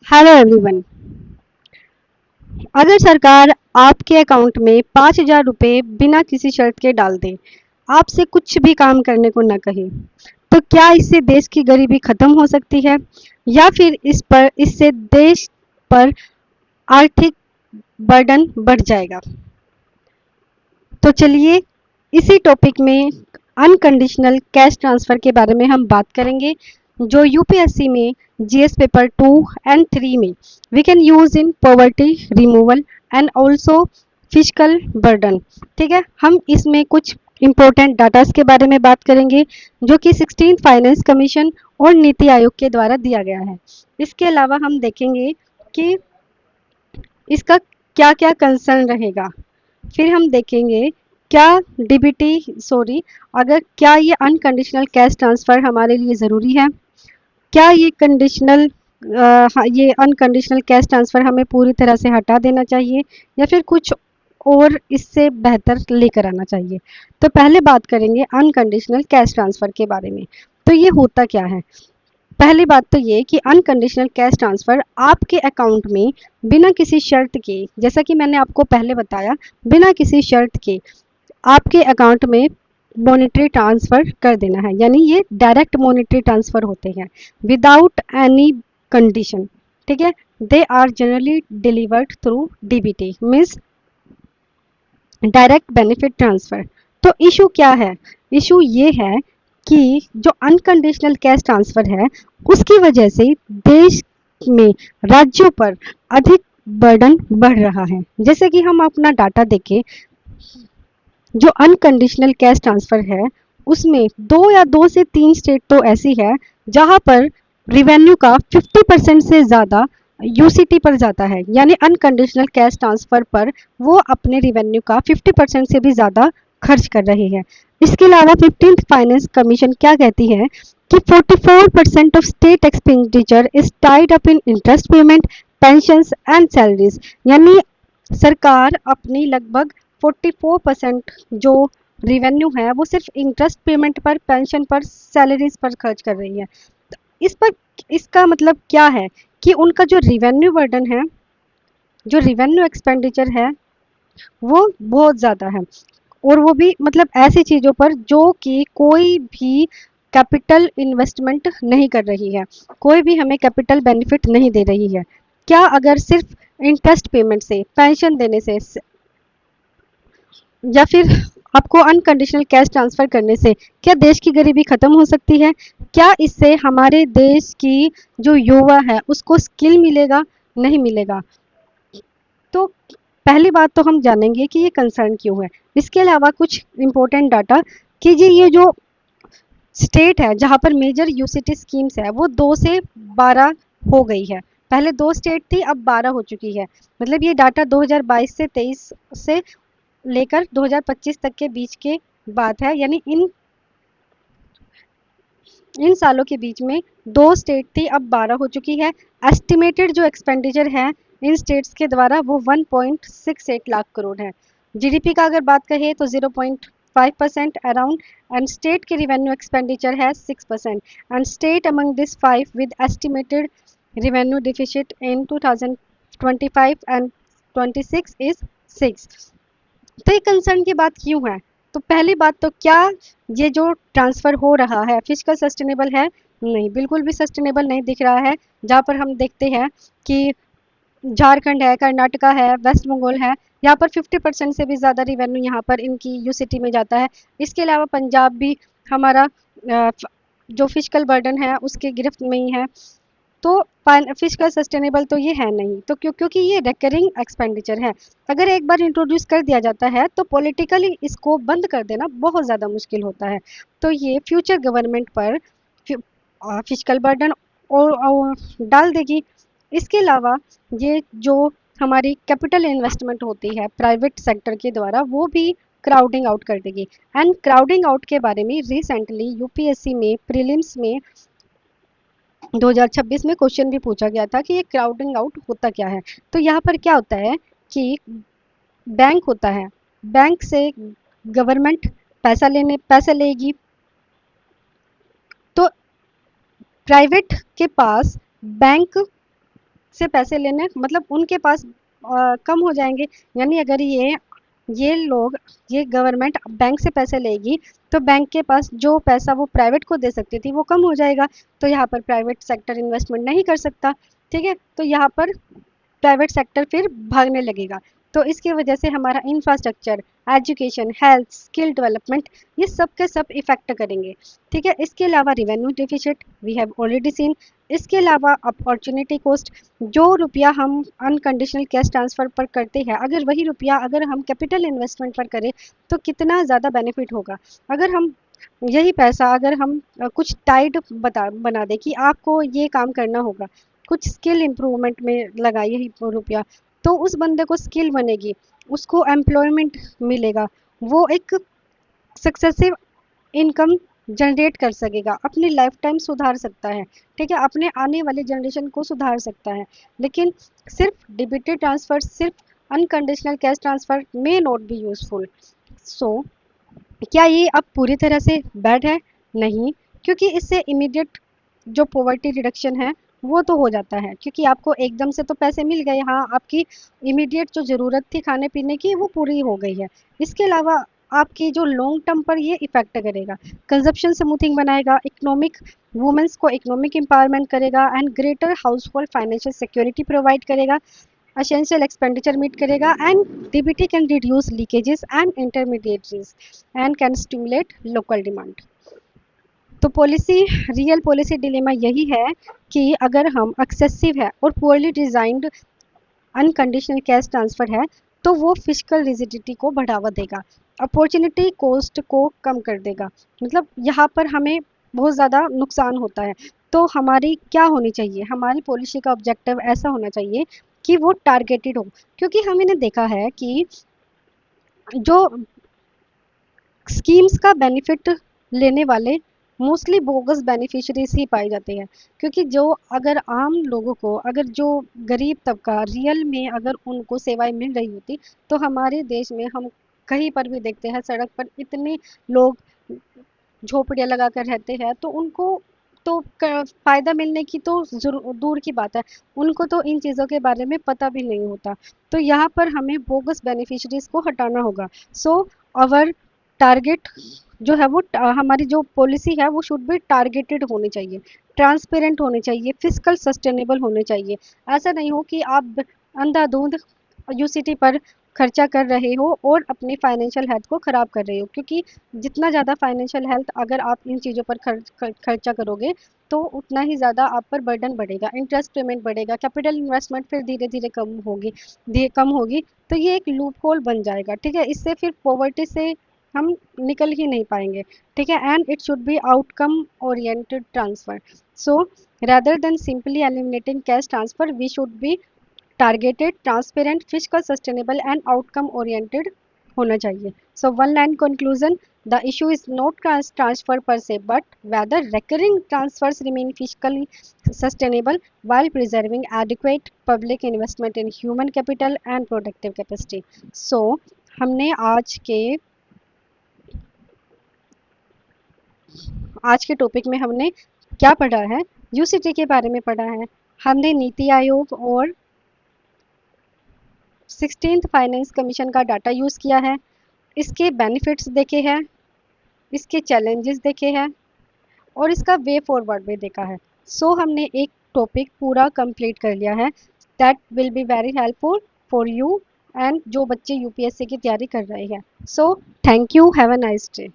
Hello everyone. अगर सरकार आपके अकाउंट में 5,000 रुपये बिना किसी शर्त के डाल दे, आपसे कुछ भी काम करने को न कहे, तो क्या इससे देश की गरीबी खत्म हो सकती है या फिर इससे देश पर आर्थिक बर्डन बढ़ जाएगा? तो चलिए इसी टॉपिक में अनकंडीशनल कैश ट्रांसफ़र के बारे में हम बात करेंगे, जो यूपीएससी में जीएस पेपर 2 एंड 3 में we can use in poverty removal and also physical burden. ठीक है, हम इसमें कुछ इंपॉर्टेंट डाटास के बारे में बात करेंगे जो कि 16 फाइनेंस कमीशन और नीति आयोग के द्वारा दिया गया है। इसके अलावा हम देखेंगे कि इसका क्या क्या कंसर्न रहेगा। फिर हम देखेंगे क्या अगर क्या ये अनकंडीशनल कैश ट्रांसफ़र हमारे लिए ज़रूरी है, क्या ये अनकंडीशनल कैश ट्रांसफ़र हमें पूरी तरह से हटा देना चाहिए या फिर कुछ और इससे बेहतर लेकर आना चाहिए। तो पहले बात करेंगे अनकंडीशनल कैश ट्रांसफ़र के बारे में। तो ये होता क्या है? पहली बात तो ये कि अनकंडीशनल कैश ट्रांसफ़र आपके अकाउंट में बिना किसी शर्त के, जैसा कि मैंने आपको पहले बताया, बिना किसी शर्त के आपके अकाउंट में मॉनेटरी ट्रांसफ़र कर देना है, यानी ये डायरेक्ट मॉनेटरी ट्रांसफ़र होते हैं विदाउट एनी कंडीशन। ठीक है, they are generally delivered through DBT means direct benefit transfer. तो इशू क्या है? इशू ये है कि जो अनकंडीशनल कैश ट्रांसफ़र है उसकी वजह से देश में राज्यों पर अधिक बर्डन बढ़ रहा है। जैसे कि हम अपना डाटा देखें, जो अनकंडीशनल कैश ट्रांसफ़र है उसमें 2 या 2 से 3 स्टेट तो ऐसी है जहां पर रिवेन्यू का 50% से ज़्यादा यूसीटी पर जाता है, यानी अनकंडीशनल कैश ट्रांसफ़र पर वो अपने रिवेन्यू का 50% से भी ज़्यादा खर्च कर रहे हैं। इसके अलावा 15th फाइनेंस कमीशन क्या कहती है कि 44% of state expenditure is tied up in interest payment, pensions and salaries, यानी सरकार अपनी लगभग 44% जो रिवेन्यू है वो सिर्फ इंटरेस्ट पेमेंट पर, पेंशन पर, सैलरीज पर खर्च कर रही है। तो इस पर इसका मतलब क्या है कि उनका जो रिवेन्यू बर्डन है, जो रिवेन्यू एक्सपेंडिचर है वो बहुत ज़्यादा है, और वो भी मतलब ऐसी चीज़ों पर जो कि कोई भी कैपिटल इन्वेस्टमेंट नहीं कर रही है, कोई भी हमें कैपिटल बेनिफिट नहीं दे रही है। क्या अगर सिर्फ इंटरेस्ट पेमेंट से, पेंशन देने से या फिर आपको अनकंडीशनल कैश ट्रांसफ़र करने से क्या देश की गरीबी ख़त्म हो सकती है? क्या इससे हमारे देश की जो युवा है उसको स्किल मिलेगा? नहीं मिलेगा। तो पहली बात तो हम जानेंगे कि ये कंसर्न क्यों है। इसके अलावा कुछ इम्पोर्टेंट डाटा कि जी ये जो स्टेट है जहाँ पर मेजर यूसीटी स्कीम्स है वो 2 से 12 हो गई है। पहले 2 स्टेट थी, अब 12 हो चुकी है। मतलब ये डाटा 2022 से 23 से लेकर 2025 तक के बीच के बात है, यानी इन सालों के बीच में 2 स्टेट थी, अब 12 हो चुकी है। एस्टिमेटेड जो एक्सपेंडिचर है इन स्टेट्स के द्वारा वो 1.68 लाख करोड़ है। जीडीपी का अगर बात करें तो 0.5% अराउंड, एंड स्टेट के रिवेन्यू एक्सपेंडिचर है 6%, and state among this 5 with estimated revenue deficit in 2025 and 26 is 6। तो ये कंसर्न की बात क्यों है? तो पहली बात तो क्या ये जो ट्रांसफ़र हो रहा है फिजिकल सस्टेनेबल है? नहीं, बिल्कुल भी सस्टेनेबल नहीं दिख रहा है। जहाँ पर हम देखते हैं कि झारखंड है, कर्नाटका है, वेस्ट बंगाल है, यहाँ पर 50% से भी ज़्यादा रिवेन्यू यहाँ पर इनकी यूसिटी में जाता है। इसके अलावा पंजाब भी हमारा जो फिजिकल बर्डन है उसके गिरफ्त में ही है। तो फिजिकल सस्टेनेबल तो ये है नहीं, तो क्योंकि ये रिकरिंग एक्सपेंडिचर है। अगर एक बार इंट्रोड्यूस कर दिया जाता है तो पॉलिटिकली इसको बंद कर देना बहुत ज़्यादा मुश्किल होता है। तो ये फ्यूचर गवर्नमेंट पर फिजिकल बर्डन और डाल देगी। इसके अलावा ये जो हमारी कैपिटल इन्वेस्टमेंट होती है प्राइवेट सेक्टर के द्वारा वो भी क्राउडिंग आउट कर देगी। एंड क्राउडिंग आउट के बारे में रिसेंटली यूपीएससी में प्रीलिम्स में 2026 में क्वेश्चन भी पूछा गया था कि ये क्राउडिंग आउट होता क्या है। तो यहाँ पर क्या होता है कि बैंक होता है, बैंक से गवर्नमेंट पैसा लेगी, तो प्राइवेट के पास बैंक से पैसे लेने, मतलब उनके पास कम हो जाएंगे। यानी अगर ये लोग, ये गवर्नमेंट बैंक से पैसे लेगी तो बैंक के पास जो पैसा वो प्राइवेट को दे सकती थी वो कम हो जाएगा। तो यहाँ पर प्राइवेट सेक्टर इन्वेस्टमेंट नहीं कर सकता। ठीक है, तो यहाँ पर प्राइवेट सेक्टर फिर भागने लगेगा। तो इसकी वजह से हमारा infrastructure, education, health, skill development, ये सब के सब इफेक्ट करेंगे। ठीक है, इसके अलावा revenue deficit we have already seen. इसके अलावा अपॉर्चुनिटी कॉस्ट, जो रुपया हम अनकंडीशनल कैश ट्रांसफ़र पर करते हैं, अगर वही रुपया अगर हम कैपिटल इन्वेस्टमेंट पर करें तो कितना ज़्यादा बेनिफिट होगा। अगर हम यही पैसा अगर हम कुछ टाइड बना दें कि आपको ये काम करना होगा, कुछ स्किल इम्प्रूवमेंट में लगाइए ही रुपया, तो उस बंदे को स्किल बनेगी, उसको एम्प्लॉयमेंट मिलेगा, वो एक सक्सेसिव इनकम जनरेट कर सकेगा, अपनी लाइफ टाइम सुधार सकता है। ठीक है, अपने आने वाले जनरेशन को सुधार सकता है। लेकिन सिर्फ डीबीटी ट्रांसफ़र, सिर्फ unconditional cash transfer may not be useful. So क्या ये अब पूरी तरह से बैड है? नहीं, क्योंकि इससे इमीडिएट जो पॉवर्टी रिडक्शन है वो तो हो जाता है, क्योंकि आपको एकदम से तो पैसे मिल गए, हाँ, आपकी इमीडिएट जो ज़रूरत थी खाने पीने की वो पूरी हो गई है। इसके अलावा आपकी जो लॉन्ग टर्म पर ये इफ़ेक्ट करेगा, कंजप्शन स्मूथिंग बनाएगा, इकोनॉमिक वुमेंस को इकोनॉमिक एम्पावरमेंट करेगा and greater house hold financial security provide करेगा, essential expenditure meet करेगा, and DBT can reduce leakages and intermediaries and can stimulate local demand। तो real policy dilemma यही है कि अगर हम एक्सेसिव है और poorly designed unconditional cash transfer है तो वो फिजिकल रिजिडिटी को बढ़ावा देगा, अपॉर्चुनिटी कॉस्ट को कम कर देगा। मतलब यहाँ पर हमें बहुत ज़्यादा नुकसान होता है। तो हमारी क्या होनी चाहिए, हमारी पॉलिसी का ऑब्जेक्टिव ऐसा होना चाहिए कि वो टारगेटेड हो, क्योंकि हमने देखा है कि जो स्कीम्स का बेनिफिट लेने वाले मोस्टली बोगस बेनिफिशरीज ही पाए जाते हैं। क्योंकि जो अगर आम लोगों को, अगर जो गरीब तबका रियल में अगर उनको सेवाएं मिल रही होती तो हमारे देश में हम कहीं पर भी देखते हैं सड़क पर इतने लोग झोपड़ियाँ लगा कर रहते हैं, तो उनको तो फ़ायदा मिलने की तो दूर की बात है, उनको तो इन चीज़ों के बारे में पता भी नहीं होता। तो यहाँ पर हमें बोगस बेनिफिशरीज को हटाना होगा। सो अवर टारगेट जो है वो हमारी जो पॉलिसी है वो शुड बी टारगेटेड होनी चाहिए, ट्रांसपेरेंट होनी चाहिए, फिजिकल सस्टेनेबल होने चाहिए। ऐसा नहीं हो कि आप अंधाधुंध यूसीटी पर खर्चा कर रहे हो और अपनी फाइनेंशियल हेल्थ को ख़राब कर रहे हो, क्योंकि जितना ज़्यादा फाइनेंशियल हेल्थ अगर आप इन चीज़ों पर खर्चा करोगे तो उतना ही ज़्यादा आप पर बर्डन बढ़ेगा, इंटरेस्ट पेमेंट बढ़ेगा, कैपिटल इन्वेस्टमेंट फिर धीरे धीरे कम होगी। तो ये एक लूप होल बन जाएगा। ठीक है, इससे फिर पॉवर्टी से हम निकल ही नहीं पाएंगे। ठीक है, and it should be outcome oriented transfer. So rather than simply eliminating cash transfer, we should be targeted, transparent, physical sustainable and outcome oriented होना चाहिए। So one line conclusion, the issue is not transfer पर से but whether recurring transfers remain fiscally sustainable while preserving adequate public investment in human capital and productive capacity। so हमने आज के topic में हमने क्या पढ़ा है, यूसीटी के बारे में पढ़ा है, हमने नीति आयोग और 16th फाइनेंस कमीशन का डाटा यूज़ किया है, इसके बेनिफिट्स देखे हैं, इसके चैलेंजेस देखे हैं और इसका वे फॉरवर्ड भी देखा है। सो हमने एक टॉपिक पूरा कंप्लीट कर लिया है, that will be very helpful for you and जो बच्चे यूपीएससी की तैयारी कर रहे हैं। So thank you, have a nice day.